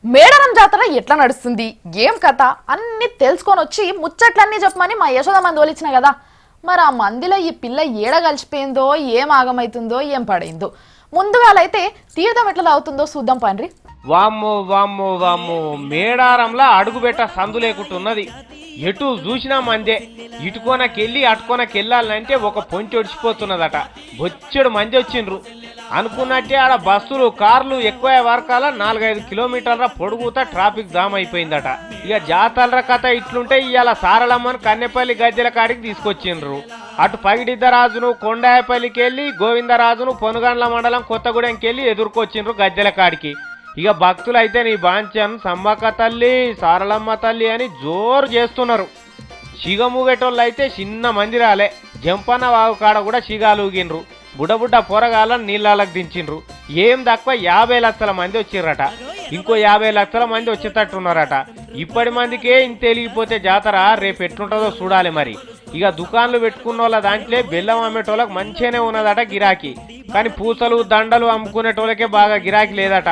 మేడారం జాతర ఎట్లా నడుస్తుంది, ఏం కథ అన్ని తెలుసుకొని వచ్చి ముచ్చట్లన్నీ చెప్పమని మా యశోద మంది వలిచిన కదా. మరి ఆ మందిలో ఈ పిల్ల ఏడ కలిసిపోయిందో, ఏం ఆగమైతుందో, ఏం పడైందో. ముందుగాలైతే తీర్థం ఎట్లా తాగుతుందో చూద్దాం పండ్రి. వామ్మో వామ్మో వామ్మో, మేడారంలా అడుగుబెట్ట సందు లేకుంటున్నది. ఎటు చూసినా మందే. ఇటుకోనకెళ్ళి అటుకోనకెళ్ళాలంటే ఒక పొంచి ఒడిచిపోతున్నదట. బొచ్చెడు మంది వచ్చిండ్రు. అనుకున్నట్టే ఆడ బస్సులు కార్లు ఎక్కువ వరకాల 4-5 కిలోమీటర్ల పొడుగుతా ట్రాఫిక్ జామ్ అయిపోయిందట. ఇక జాతరల కథ ఇట్లుంటే ఇవాళ సారలమ్మను కన్నెపల్లి గద్దెల కాడికి తీసుకొచ్చిండ్రు. అటు పగిడిద్దరాజును కొండాయపల్లికి వెళ్ళి గోవిందరాజును పొనుగండ్ల మండలం కొత్తగూడెంకి వెళ్ళి ఎదుర్కొచ్చిండ్రు గద్దెల కాడికి. ఇక భక్తులు అయితే నీ బాంచన్ సమ్మక్క తల్లి సారలమ్మ తల్లి అని జోరు చేస్తున్నారు. సిగమూగేటోళ్ళు అయితే చిన్న మంది రాలే. జంపన్న వాగు కాడ కూడా సిగాలు ఊగిండ్రు. బుడ్డబుడ్డ పొరగాలను నీళ్ళకి దించిండ్రు. ఏం తక్కువ 50 లక్షల మంది వచ్చిర్రట. ఇంకో 50 లక్షల మంది వచ్చేటట్టున్నారట. ఇప్పటి మందికే ఇంత తెలిగిపోతే జాతర రేపు ఎట్లుంటుందో చూడాలి మరి. ఇక దుకాన్లు పెట్టుకున్న వాళ్ళ దాంట్లో బెల్లం అమ్మేటోళ్ళకి మంచిగానే ఉన్నదట గిరాకీ. కానీ పూసలు దండలు అమ్ముకునేటోళ్ళకే బాగా గిరాకీ లేదట.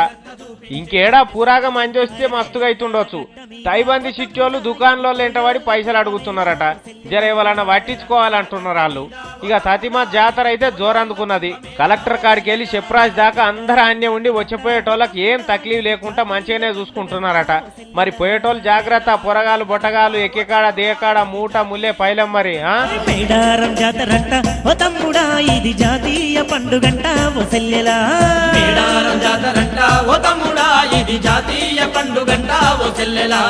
ఇంకేడా పూరాగా మంది వస్తే మస్తుగా అవుతుండొచ్చు. తైబంది చిట్టోళ్ళు దుకాణంలో ఎంటబడి పైసలు అడుగుతున్నారట. జర ఎవరన్నా పట్టించుకోవాలంటున్నారు వాళ్ళు. ఇక సతిమ జాతర అయితే జోరందుకున్నది. కలెక్టర్ కాడికి వెళ్ళి చెప్రాజ్ దాకా అందరూ అన్నే ఉండి వచ్చిపోయేటోళ్ళకి ఏం తక్లీఫ్ లేకుండా మంచిగానే చూసుకుంటున్నారట. మరి పోయేటోళ్ళు జాగ్రత్త, పొరగాలు బొట్టగాలు ఎక్కేకాడ దేకాడ మూట ముల్లే పైలం మరి. మేడారం జాతరంట ఓ తమ్ముడా ఇది జాతీయ పండుగంట ఓ సెల్లెలా. మేడారం జాతరంట ఓ తమ్ముడా ఇది జాతీయ పండుగంట ఓ చెల్లెలా.